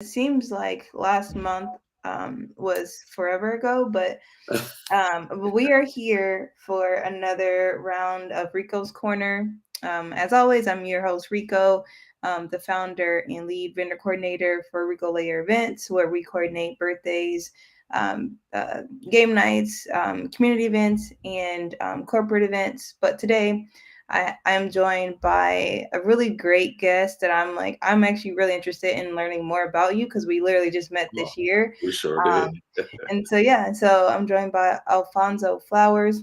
It seems like last month was forever ago, but we are here for another round of Rico's Corner. As always, I'm your host, Rico, the founder and lead vendor coordinator for Rico Layer Events, where we coordinate birthdays, um, uh, game nights, community events, and corporate events. But today, I'm joined by a really great guest that I'm actually really interested in learning more about you because we literally just met Oh, this year. we sure did. Um, and so I'm joined by Alphonso Flowers.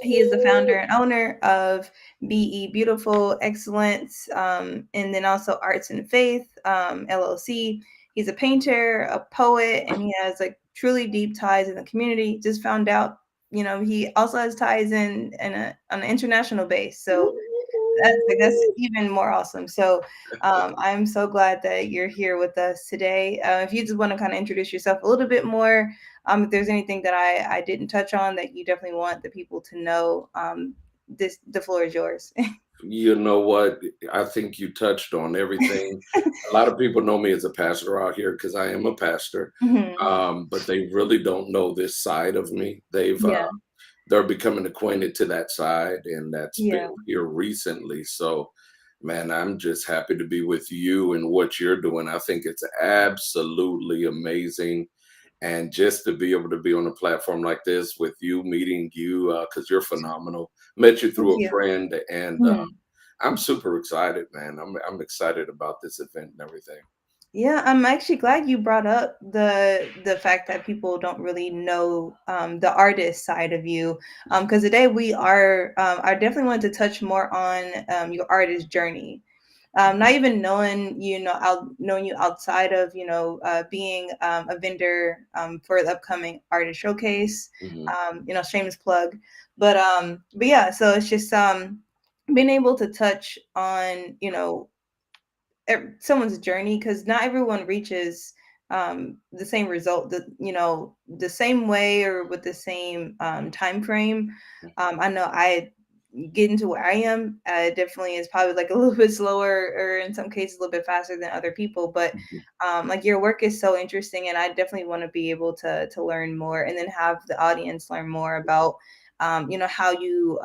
He is the founder and owner of BE Beautiful Excellence, and then also Arts and Faith LLC. He's a painter, a poet, and he has like truly deep ties in the community. Just found out, he also has ties on an international base. So that's even more awesome. So I'm so glad that you're here with us today. If you just want to kind of introduce yourself a little bit more, if there's anything that I didn't touch on that you definitely want the people to know, the floor is yours. You know what? I think you touched on everything. A lot of people know me as a pastor out here because I am a pastor, Hmm. but they really don't know this side of me. Yeah, They're becoming acquainted to that side, and that's yeah, been here recently. So, man, I'm just happy to be with you and what you're doing. I think it's absolutely amazing. And just to be able to be on a platform like this with you, meeting you, because you're phenomenal. Met you thank through a you. friend, and Mhm. I'm super excited, man. I'm excited about this event and everything. Yeah, I'm actually glad you brought up the fact that people don't really know the artist side of you. Because today I definitely wanted to touch more on your artist journey. Not even knowing you outside of being a vendor for the upcoming artist showcase. Mhm. Shameless plug, but yeah, so it's just being able to touch on someone's journey because not everyone reaches the same result, the same way or with the same time frame. I know I getting to where I am definitely is probably like a little bit slower or in some cases a little bit faster than other people, but Mhm. like your work is so interesting and I definitely want to be able to learn more and then have the audience learn more about how you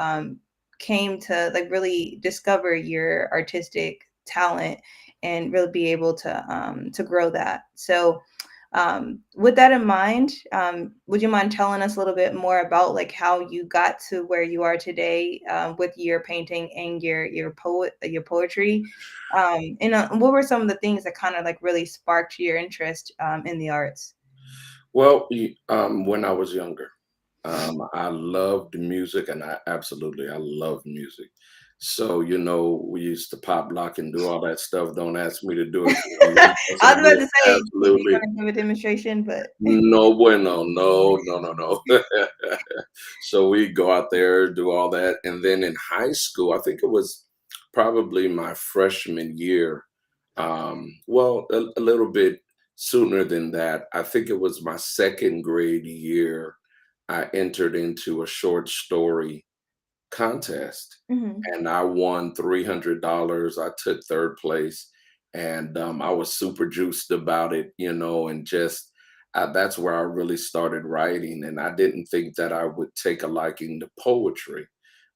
came to like really discover your artistic talent and really be able to grow that. So, with that in mind, would you mind telling us a little bit more about like how you got to where you are today with your painting and your poetry, and what were some of the things that kind of like really sparked your interest in the arts? Well, when I was younger, I loved music, and I love music. So, we used to pop, lock, and do all that stuff. Don't ask me to do it because I'm not supposed I to was do about to it. say you Absolutely want to give a demonstration, but no bueno. No, no, no, no. So we go out there, do all that. And then in high school, I think it was probably my freshman year. Well, a little bit sooner than that. I think it was my second grade year. I entered into a short story contest Mhm. and I won $300. I took third place and I was super juiced about it, and just that's where I really started writing. And I didn't think that I would take a liking to poetry.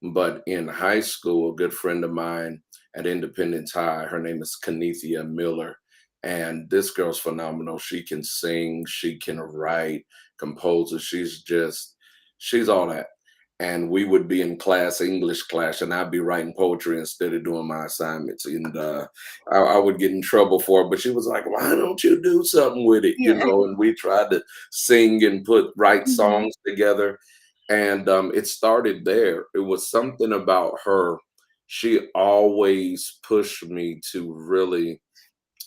But in high school, a good friend of mine at Independence High, her name is Kenethia Miller. And this girl's phenomenal. She can sing, she can write, compose. She's all that, and we would be in class, English class, and I'd be writing poetry instead of doing my assignments. And I would get in trouble for it, but she was like, "Why don't you do something with it?" Yeah. And we tried to sing and write Mhm. songs together, and it started there. It was something about her. She always pushed me to really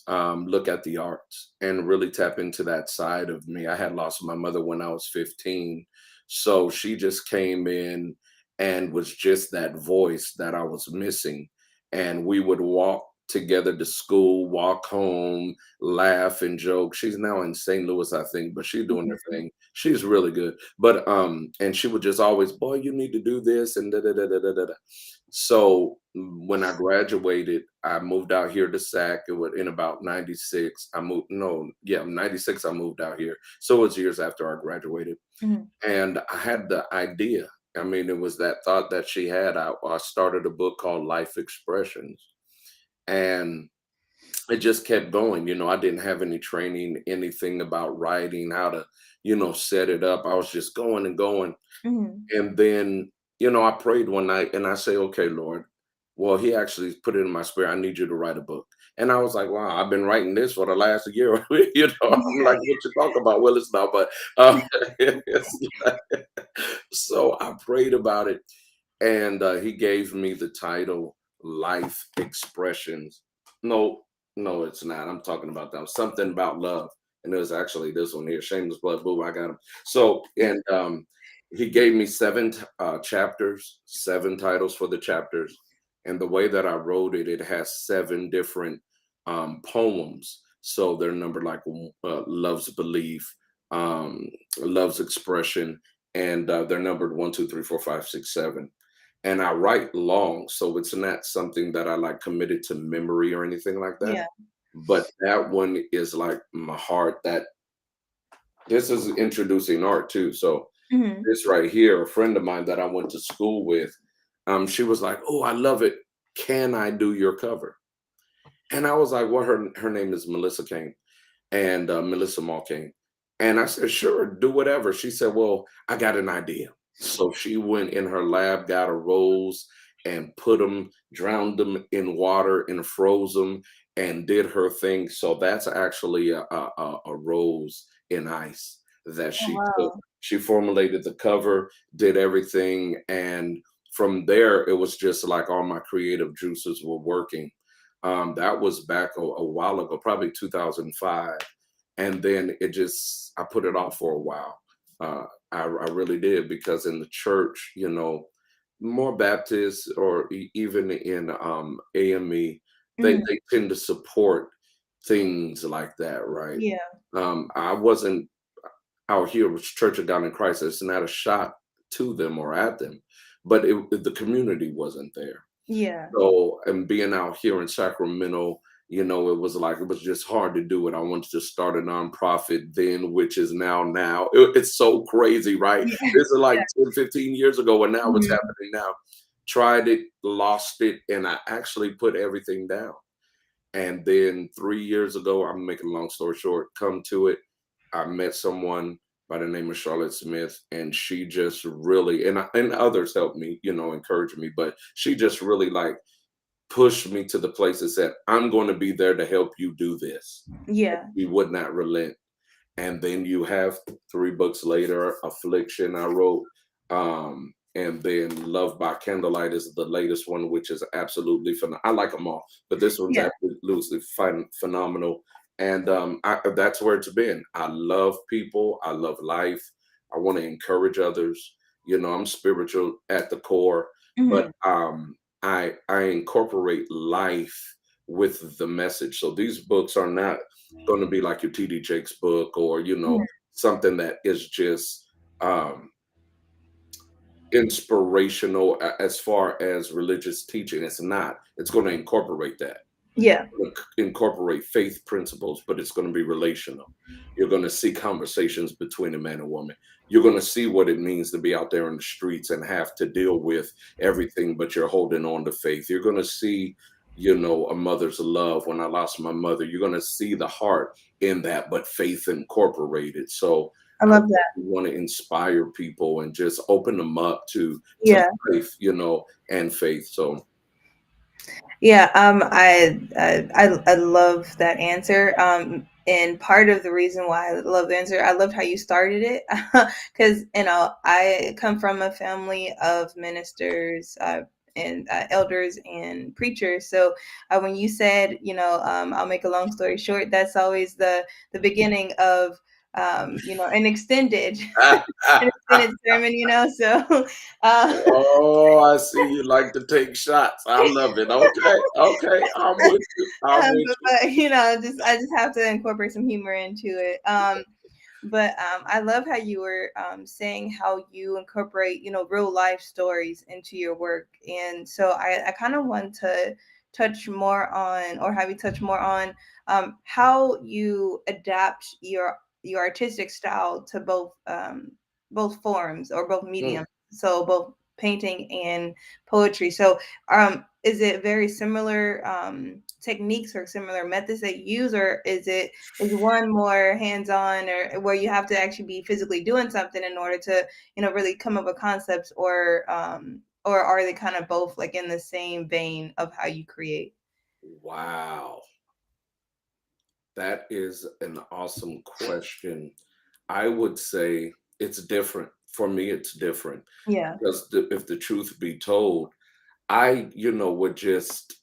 look at the arts and really tap into that side of me. I had lost my mother when I was 15. So she just came in and was just that voice that I was missing. And we would walk together to school, walk home, laugh and joke. She's now in St. Louis, I think, but she's doing her Mhm. thing. She's really good. But and she would just always, boy, you need to do this and da da da da da da. Da. So when I graduated, I moved out here to SAC. It was in about 96. I moved, no, yeah, 96, I moved out here. So it was years after I graduated. Mhm. And I had the idea. I mean, it was that thought that she had. I started a book called Life Expressions. And it just kept going. I didn't have any training, anything about writing, how to, set it up. I was just going and going. Mhm. And then, I prayed one night and I say, okay, Lord, well, he actually put it in my spirit. I need you to write a book. And I was like, wow, I've been writing this for the last year. I'm Yeah. like, what you talk about? Well, it's not, but it's so I prayed about it. And he gave me the title Life Expressions. No, no, it's not. I'm talking about that. Something about love. And it was actually this one here, Shameless Blood. Boo, I got him. So, and he gave me seven chapters, seven titles for the chapters. And the way that I wrote it, it has seven different poems. So they're numbered like Love's Belief, um, Love's Expression, and they're numbered 1, 2, 3, 4, 5, 6, 7. And I write long, so it's not something that I like committed to memory or anything like that. Yeah. But that one is like my heart. That this is introducing art too. So Mhm. this right here, a friend of mine that I went to school with, she was like, "Oh, I love it. Can I do your cover?" And I was like, "Well, her name is Melissa Kane." And Melissa Malkane. And I said, sure, do whatever. She said, well, I got an idea. So she went in her lab, got a rose and put them, drowned them in water and froze them and did her thing. So that's actually a rose in ice that Oh, she took. wow. She formulated the cover, did everything. And from there, it was just like all my creative juices were working. That was back a while ago, probably 2005. And then I put it off for a while. I really did because in the church, more Baptists or even in AME, they, Mhm. they tend to support things like that, right? Yeah. I wasn't out here with Church of God in Christ. It's not a shot to them or at them, but the community wasn't there. Yeah. So, and being out here in Sacramento, it was like it was just hard to do it. I wanted to start a nonprofit then, which is now. It's so crazy, right? Yeah. This is like Yeah. 10, 15 years ago, and now what's Mhm. happening now? Tried it, lost it, and I actually put everything down. And then 3 years ago, I'm making a long story short, come to it. I met someone by the name of Charlotte Smith, and she just really, and others helped me, encourage me, but she just really like pushed me to the place that said, I'm going to be there to help you do this. Yeah. We would not relent. And then you have 3 books later, Affliction I wrote, and then Love by Candlelight is the latest one, which is absolutely phenomenal. I like them all, but this one's Yeah. absolutely phenomenal. And that's where it's been. I love people. I love life. I want to encourage others. I'm spiritual at the core, but Mhm. I incorporate life with the message. So these books are not going to be like your TD Jakes book or Mhm. something that is just um inspirational as far as religious teaching. It's not. It's going to incorporate that. Yeah. Incorporate faith principles, but it's going to be relational. You're going to see conversations between a man and woman. You're going to see what it means to be out there in the streets and have to deal with everything, but you're holding on to faith. You're going to see, a mother's love. When I lost my mother, you're going to see the heart in that, but faith incorporated. So I I love that. want to inspire people and just open them up to Yeah. life, and faith. So Yeah, I love that answer. And part of the reason why I love the answer, I loved how you started it, because I come from a family of ministers, and elders and preachers. So when you said, I'll make a long story short, that's always the beginning of an extended an extended sermon. So uh, Oh, I see you like to take shots. I love it. Okay, okay, I'm with you. I'm with you. but just I just have to incorporate some humor into it. But I love how you were saying how you incorporate, real life stories into your work. And so I kind of want to touch more on, or have you touch more on, how you adapt your artistic style to both forms or both Mm. mediums. So both painting and poetry. So is it very similar techniques or similar methods that you use, or is one more hands-on, or where you have to actually be physically doing something in order to really come up with concepts, or are they kind of both like in the same vein of how you create? Wow, that is an awesome question. I would say it's different. For me, it's different Yeah. because if the truth be told, I, would just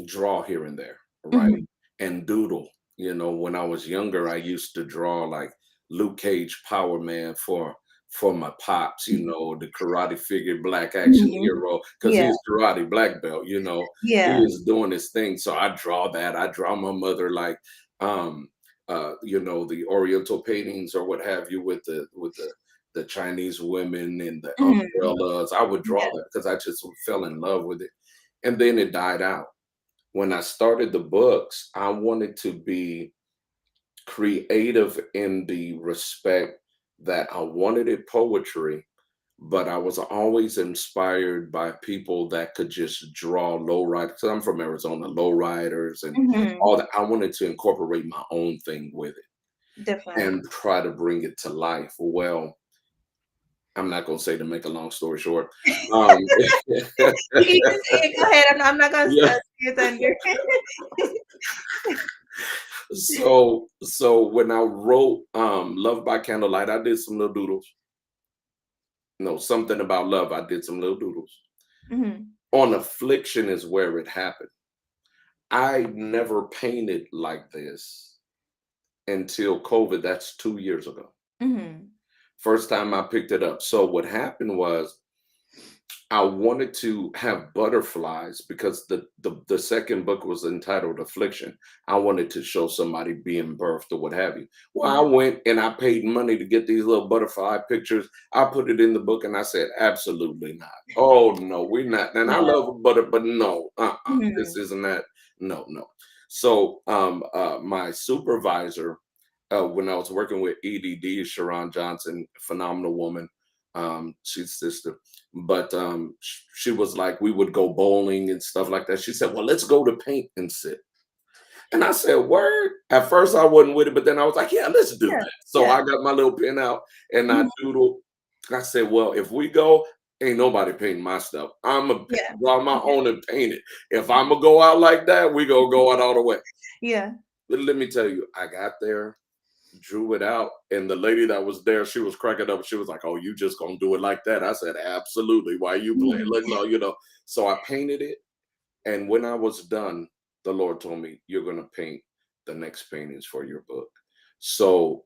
draw here and there, right? Hmm. And doodle. When I was younger, I used to draw like Luke Cage Power Man for my pops, the karate figure black action Hmm. hero, because Yeah. he's karate black belt, he Yeah. is doing his thing. So I draw that. I draw my mother like um the Oriental paintings or what have you with the Chinese women and the Hmm. umbrellas. I would draw Yeah. that because I just fell in love with it. And then it died out. When I started the books, I wanted to be creative in the respect that I wanted it poetry, but I was always inspired by people that could just draw lowriders. Because I'm from Arizona, lowriders and Hmm. all that. I wanted to incorporate my own thing with it Definitely. and try to bring it to life. Well, I'm not going to say to make a long story short. Um, You can say it. Go ahead. I'm not gonna yeah. steal your thunder. So when I wrote Love by Candlelight, I did some little doodles. No, something about love, I did some little doodles. Hmm. On Affliction is where it happened. I never painted like this until COVID. That's 2 years ago. Hmm. First time I picked it up. So what happened was I wanted to have butterflies because the second book was entitled Affliction. I wanted to show somebody being birthed or what have you. Well, I Yeah. went and I paid money to get these little butterfly pictures. I put it in the book and I said, absolutely not. Oh no, we're not. And I Yeah. love a butter, but no, this Hmm. isn't that. No, no. So my supervisor, when I was working with EDD, Sharon Johnson, phenomenal woman. She's sister, but she was like, we would go bowling and stuff like that. She said, well, let's go to paint and sit. And I said, word. At first I wasn't with it, but then I was like, yeah, let's do Yeah. that. So Yeah. I got my little pen out and I Mhm. doodled. I said, well, if we go, ain't nobody painting my stuff. I'm a Yeah. draw my Yeah. own and paint it. If I'm gonna go out like that, we gonna go out all the way. Yeah. But let me tell you, I got there, drew it out, and the lady that was there, she was cracking up. She was like, "Oh, you just gonna do it like that?" I said, "Absolutely. Why you playing? Mhm. Look, no, So I painted it, and when I was done, the Lord told me, "You're gonna paint the next paintings for your book." So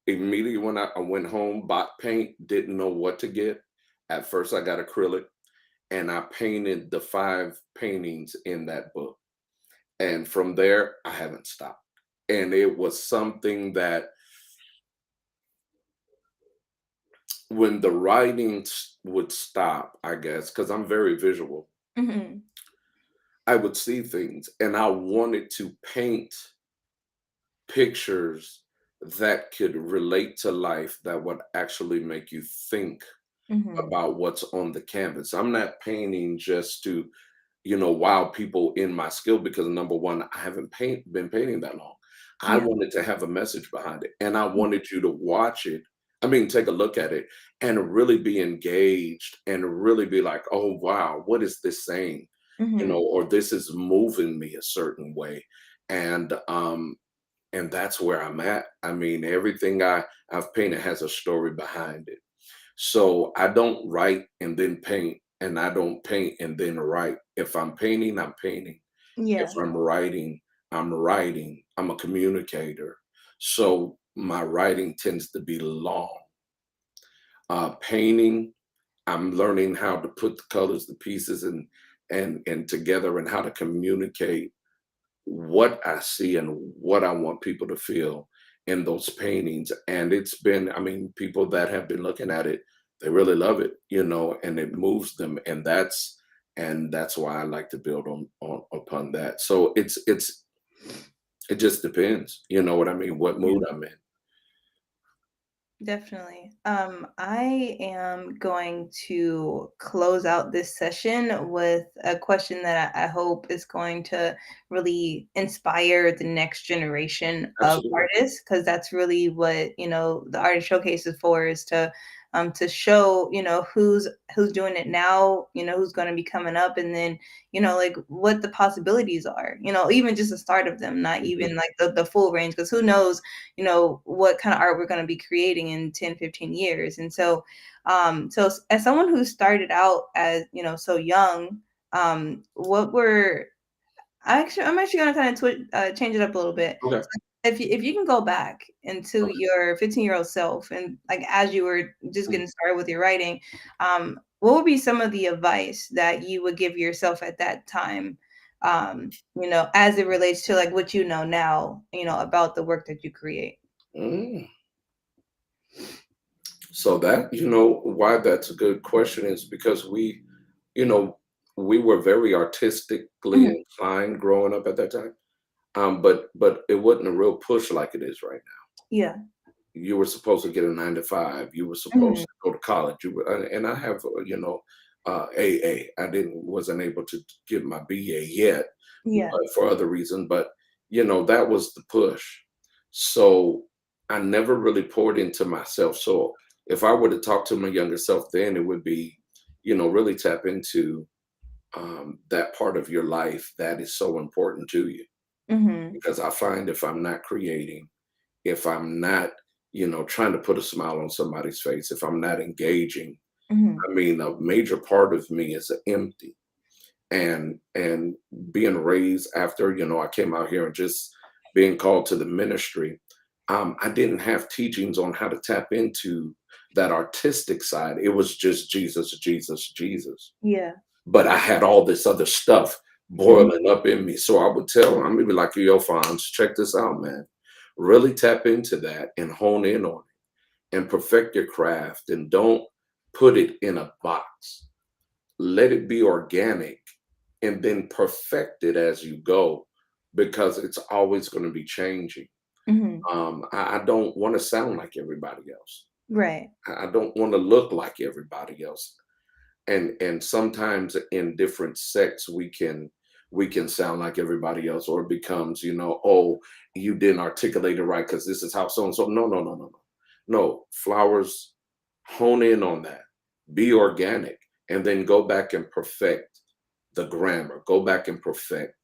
immediately when I went home, bought paint, didn't know what to get. At first, I got acrylic, and I painted the 5 paintings in that book. And from there, I haven't stopped. And it was something that when the writing would stop, I guess, because I'm very visual, Mhm. I would see things and I wanted to paint pictures that could relate to life that would actually make you think Mhm. about what's on the canvas. I'm not painting just to wow people in my skill because number one, I haven't been painting that long. I Yeah. wanted to have a message behind it and I Yeah. wanted you to watch it. I mean, take a look at it and really be engaged and really be like, oh, wow, what is this saying? Mhm. Or this is moving me a certain way. And that's where I'm at. I mean, everything I've painted has a story behind it. So I don't write and then paint, and I don't paint and then write. If I'm painting, I'm painting. If Yeah. I'm writing, I'm writing. I'm a communicator. So my writing tends to be long. Painting, I'm learning how to put the colors, the pieces, and together, and how to communicate what I see and what I want people to feel. in those paintings. And it's been, I mean, people that have been looking at it, they really love it, and it moves them. And that's why I like to build on upon that. So it just depends, you know what I mean, what Yeah. mood I'm in. Definitely. I am going to close out this session with a question that I hope is going to really inspire the next generation of Absolutely. artists, because that's really what, the artist showcase is for, is to show, who's doing it now, who's going to be coming up, and then, like what the possibilities are, even just the start of them, not Mhm. even like the full range, because who knows, what kind of art we're going to be creating in 10, 15 years. And so as someone who started out as, so young, what were I'm actually going to kind of change it up a little bit. Okay. So if you can go back into Okay. your 15-year-old self, and like as you were just Mhm. getting started with your writing, what would be some of the advice that you would give yourself at that time, as it relates to like what you know now, about the work that you create? Mm. So that, why that's a good question is because you know, we were very artistically Mhm. inclined growing up at that time. But it wasn't a real push like it is right now. Yeah. You were supposed to get a 9 to 5. You were supposed Mhm. to go to college. And I have, AA. I wasn't able to get my BA yet, Yeah. but for other reasons. But that was the push. So I never really poured into myself. So if I were to talk to my younger self, then it would be, really tap into that part of your life that is so important to you. Mhm. Because I find if I'm not creating, if I'm not, trying to put a smile on somebody's face, if I'm not engaging, Mhm. I mean, a major part of me is empty. And being raised after, I came out here and just being called to the ministry, I didn't have teachings on how to tap into that artistic side. It was just Jesus, Jesus, Jesus. Yeah. But I had all this other stuff Mhm. boiling up in me. So I would tell I'm gonna be like, yo, Fonz, check this out, man. Really tap into that and hone in on it and perfect your craft and don't put it in a box. Let it be organic and then perfect it as you go because it's always going to be changing. Mhm. I don't want to sound like everybody else. Right. I don't want to look like everybody else. And sometimes in different sects we can sound like everybody else, or it becomes, oh, you didn't articulate it right because this is how so and so. No, no, no, no, no. No, Flowers, hone in on that. Be organic, and then go back and perfect the grammar. Go back and perfect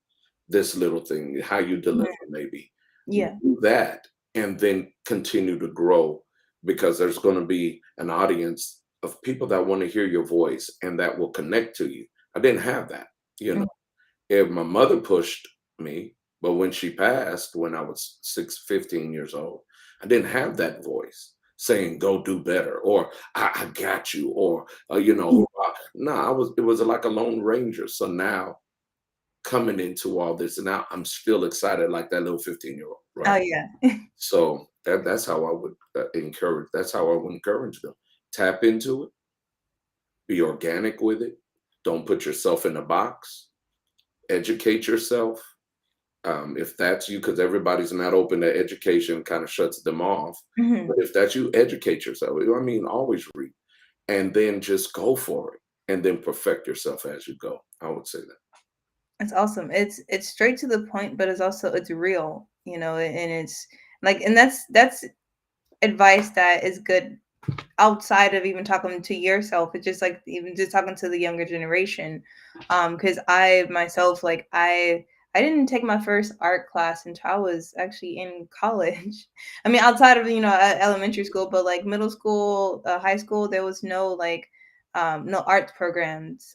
this little thing, how you deliver Mhm. maybe. Yeah. Do that and then continue to grow because there's going to be an audience of people that want to hear your voice and that will connect to you. I didn't have that, you know. Mhm. If my mother pushed me, but when she passed when I was 15 years old, I didn't have that voice saying go do better or I got you or Mhm. no, it was like a lone ranger. So now coming into all this, and now I'm still excited like that little 15-year-old, Oh, right? yeah. So that's how I would encourage. That's how I would encourage them. Tap into it. Be organic with it. Don't put yourself in a box. Educate yourself. If that's you, because everybody's not open to education, kind of shuts them off. Mhm. But if that's you, educate yourself. I mean, always read, and then just go for it, and then perfect yourself as you go. I would say that. It's awesome. It's straight to the point, but it's real, and it's like, and that's advice that is good outside of even talking to yourself. It's just like even just talking to the younger generation. Because I myself, like I didn't take my first art class until I was actually in college. I mean, outside of elementary school, but like middle school, high school, there was no like no arts programs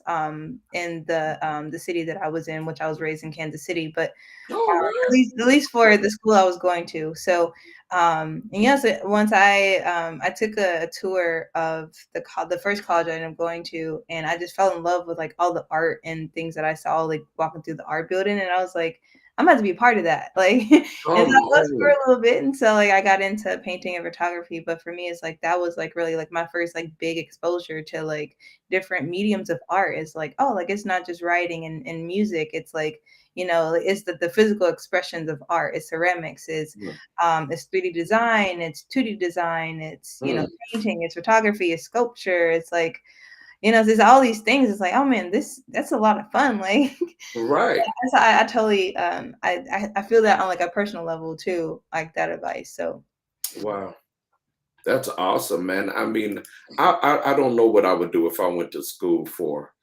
in the city that I was in, which I was raised in Kansas City. But Oh, at least for the school I was going to. So, and yes, once I took a tour of the first college I ended up going to, and I just fell in love with like all the art and things that I saw like walking through the art building, and I was like, I'm about to be a part of that. Like, and so Come I was for on. a little bit, and so like I got into painting and photography. But for me, it's like that was like really like my first like big exposure to like different mediums of art. Is like, oh, like it's not just writing and music. It's like, like, it's the physical expressions of art. It's ceramics. It's 3D design. It's 2D design. It's Mm, painting. It's photography. It's sculpture. It's like, there's all these things. It's like, oh man, that's a lot of fun. Like, right. so I totally I feel that on like a personal level too, like that advice. So Wow. That's awesome, man. I mean, I don't know what I would do if I went to school for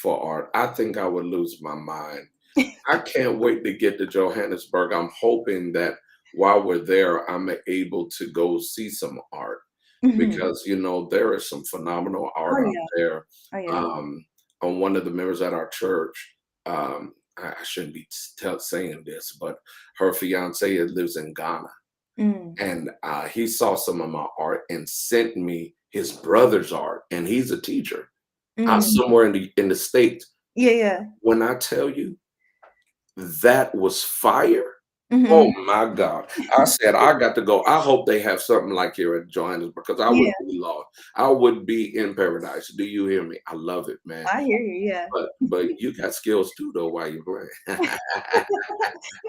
art. I think I would lose my mind. I can't wait to get to Johannesburg. I'm hoping that while we're there, I'm able to go see some art Mhm. because there is some phenomenal Oh art out yeah, there. oh yeah. Um, on one of the members at our church, I shouldn't be saying this, but her fiance lives in Ghana, Mm, and he saw some of my art and sent me his brother's art, and he's a teacher out mm. somewhere in the states. Yeah, yeah. When I tell you that was fire. Oh Mhm. my God. I said, I got to go. I hope they have something like here at Johannesburg because I would Yeah, be lost. I would be in paradise. Do you hear me? I love it, man. I hear you. Yeah. But you got skills too, though, while you're playing. I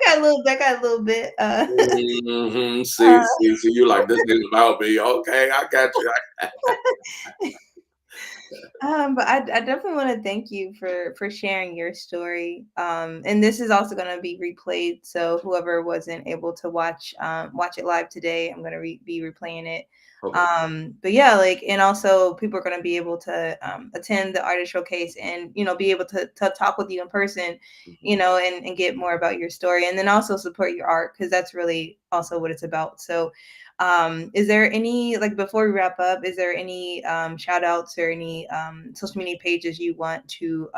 got a little bit. Mhm. See, Uh, see, see, you like this is about me. Okay, I got you. But I definitely want to thank you for sharing your story. And this is also going to be replayed, so whoever wasn't able to watch it live today, I'm going to be replaying it. Okay. But yeah, like, and also people are going to be able to attend the artist showcase and be able to talk with you in person, Mhm. and get more about your story, and then also support your art because that's really also what it's about. So is there any, like, before we wrap up, is there any shout outs or any social media pages you want to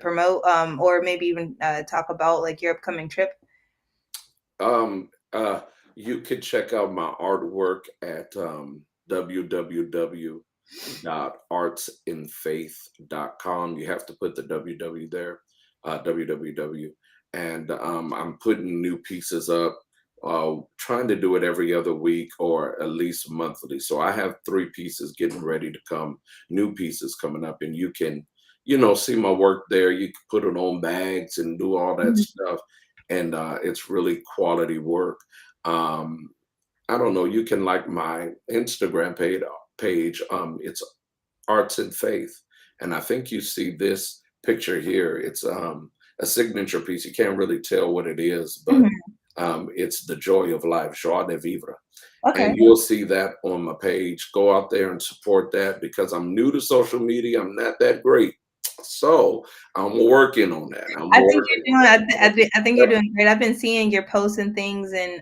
promote, or maybe even talk about like your upcoming trip? Um, uh, you can check out my artwork at www.artsinfaith.com. You have to put the www there, www. And I'm putting new pieces up, trying to do it every other week or at least monthly. So I have 3 pieces getting ready to come, new pieces coming up, and you can, see my work there. You can put it on bags and do all that Mhm. stuff, and it's really quality work. Um, I don't know. You can like my Instagram page. It's Arts and Faith, and I think you see this picture here. It's a signature piece. You can't really tell what it is, but Mhm. it's the joy of life, joie de vivre. Okay. And you'll see that on my page. Go out there and support that because I'm new to social media. I'm not that great. So I'm working on that. I'm I think working you're on doing. that. I think you're doing great. I've been seeing your posts and things, and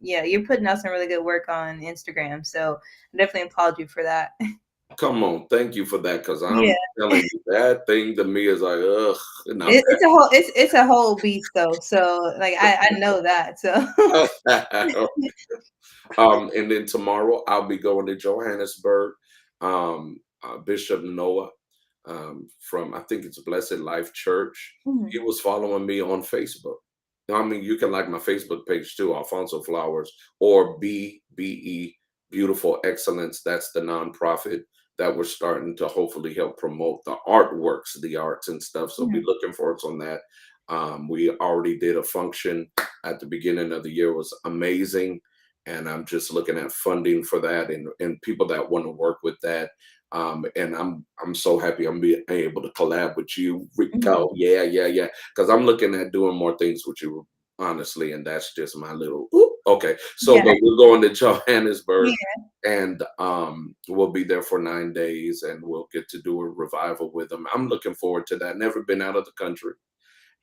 yeah, you're putting out some really good work on Instagram. So I definitely applaud you for that. Come on, thank you for that, because Yeah, I'm telling you, that thing to me is like, ugh, not it's a whole beast though. So like I know that. So that. And then tomorrow I'll be going to Johannesburg. Bishop Noah, from I think it's Blessed Life Church. He Mhm. was following me on Facebook. I mean, you can like my Facebook page too, Alphonso Flowers, or BBE Beautiful Excellence. That's the nonprofit that we're starting to hopefully help promote the artworks, the arts and stuff. So be Mhm. looking for us on that. We already did a function at the beginning of the year, it was amazing, and I'm just looking at funding for that and people that want to work with that. And I'm so happy I'm being able to collab with you, Mhm. Rico. Yeah, yeah, yeah. Because I'm looking at doing more things with you, honestly, and that's just my little oop. Okay. So, Yeah. but we're going to Johannesburg, Yeah. and we'll be there for 9 days, and we'll get to do a revival with them. I'm looking forward to that. Never been out of the country,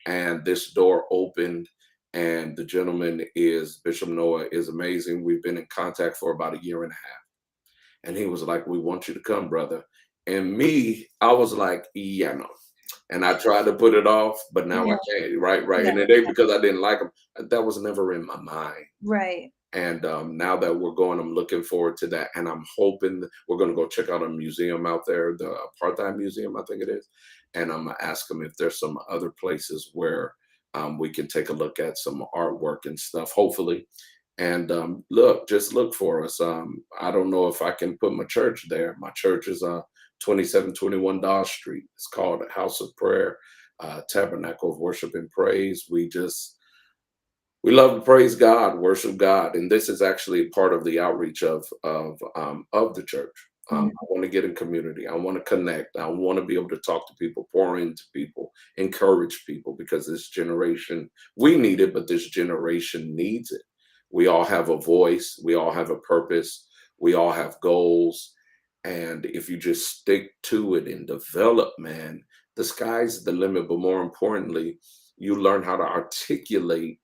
and this door opened, and the gentleman is Bishop Noah is amazing. We've been in contact for about a year and a half, and he was like, we want you to come, brother. And me, I was like, yeah, no. And I tried to put it off, but now I Yeah. can't. Right, right. Yeah. And it ain't because I didn't like him. That was never in my mind. Right. And now that we're going, I'm looking forward to that. And I'm hoping we're going to go check out a museum out there, the Apartheid Museum, I think it is. And I'm going to ask them if there's some other places where we can take a look at some artwork and stuff, hopefully. And look, just look for us. I don't know if I can put my church there. My church is 2721 Dawes Street. It's called House of Prayer, Tabernacle of Worship and Praise. We love to praise God, worship God, and this is actually part of the outreach of the church. Mhm. I want to get in community. I want to connect. I want to be able to talk to people, pour into people, encourage people, because this generation, we need it, but this generation needs it. We all have a voice. We all have a purpose. We all have goals, and if you just stick to it and develop, man, the sky's the limit. But more importantly, you learn how to articulate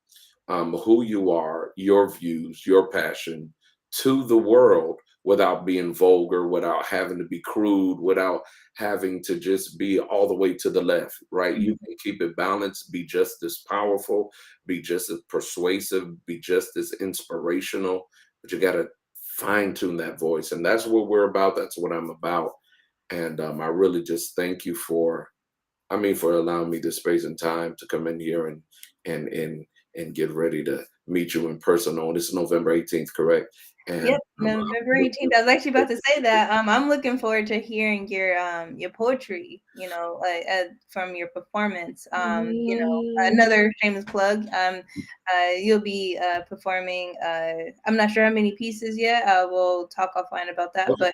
who you are, your views, your passion to the world without being vulgar, without having to be crude, without having to just be all the way to the left, right? You can keep it balanced, be just as powerful, be just as persuasive, be just as inspirational, but you got to fine tune that voice. And that's what we're about. That's what I'm about. And I really just thank you for, I mean, for allowing me the space and time to come in here and and and get ready to meet you in person on this November 18th, correct? And Yep, November 18th. I was actually about to say that. I'm looking forward to hearing your poetry, from your performance. Another shameless plug. You'll be performing. I'm not sure how many pieces yet. We'll talk offline about that. But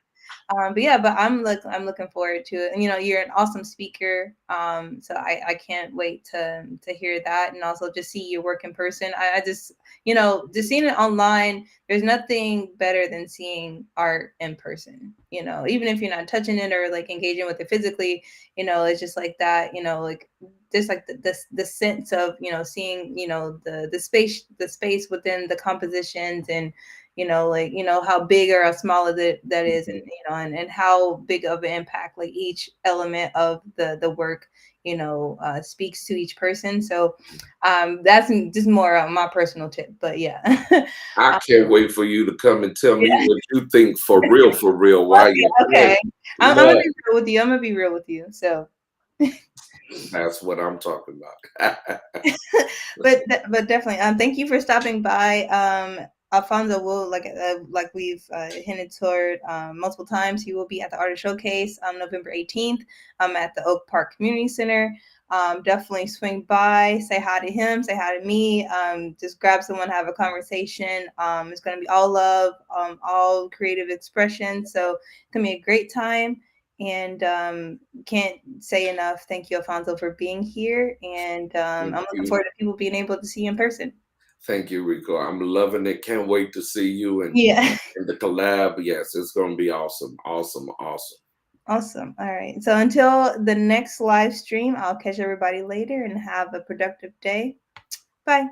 yeah, but I'm looking forward to it. And you're an awesome speaker. So I can't wait to hear that, and also just see your work in person. I just just seeing it online, there's nothing better than seeing art in person. Even if you're not touching it or like engaging with it physically, it's just like that. Like just like the sense of seeing the space within the compositions, and like how big or how small is it that is, and and how big of an impact like each element of the work speaks to each person. So that's just more my personal tip, but yeah. I Um, can't wait for you to come and tell me yeah. what you think for real, while you're Okay. playing. I'm gonna Look, be real with you. I'm gonna be real with you. So that's what I'm talking about. but definitely, thank you for stopping by. Alfonso will, like we've hinted toward multiple times, he will be at the Artist Showcase November 18th at the Oak Park Community Center. Definitely swing by, say hi to him, say hi to me. Just grab someone, have a conversation. It's going to be all love, all creative expression. So it's going to be a great time. And can't say enough. Thank you, Alfonso, for being here. And Thank I'm looking you. forward to people being able to see you in person. Thank you, Rico. I'm loving it. Can't wait to see you Yeah. and the collab. Yes, it's gonna be awesome. Awesome. Awesome. Awesome. All right. So until the next live stream, I'll catch everybody later and have a productive day. Bye.